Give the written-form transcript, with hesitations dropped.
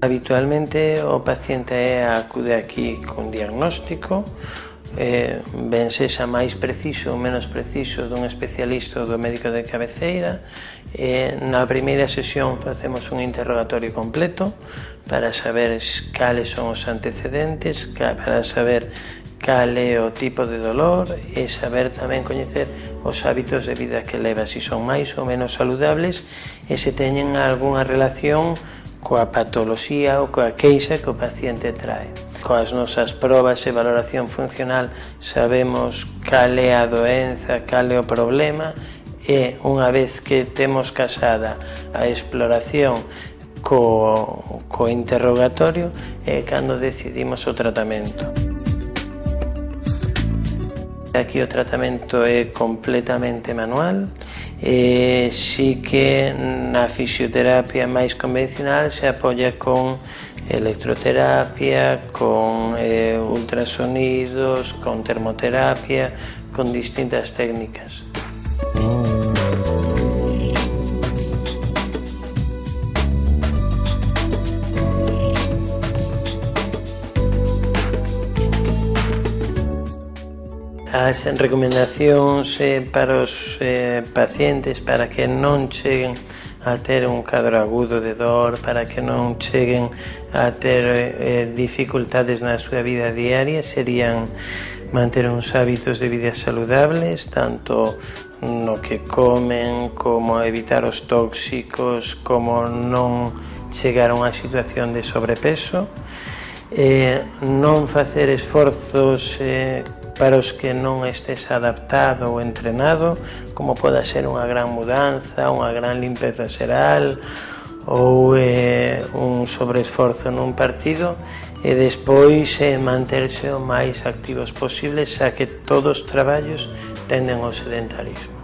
Habitualmente o paciente acude aquí con diagnóstico, ben sexa máis preciso ou menos preciso dun especialista ou do médico de cabeceira. Na primeira sesión facemos un interrogatorio completo para saber cales son os antecedentes, para saber cal é o tipo de dolor e saber tamén coñecer os hábitos de vida que leva, se son máis ou menos saludables e se teñen algunha relación coa patoloxía ou coa queixa que o paciente trae. Coas nosas probas e valoración funcional sabemos cal é a doenza, cal é o problema e unha vez que temos casada a exploración co interrogatorio é cando decidimos o tratamento. Aquí o tratamento é completamente manual e si que na fisioterapia máis convencional se apoia con electroterapia, con ultrasonidos, con termoterapia, con distintas técnicas. As recomendacións para os pacientes para que non cheguen a ter un cadro agudo de dor, para que non cheguen a ter dificultades na súa vida diaria, serían manter uns hábitos de vida saludables, tanto no que comen, como evitar os tóxicos, como non chegar a unha situación de sobrepeso, non facer esforzos para os que non estés adaptado ou entrenado, como poda ser unha gran mudanza, unha gran limpeza xeral ou un sobreesforzo nun partido, e despois manterse o máis activos posibles, xa que todos os traballos tenden ao sedentarismo.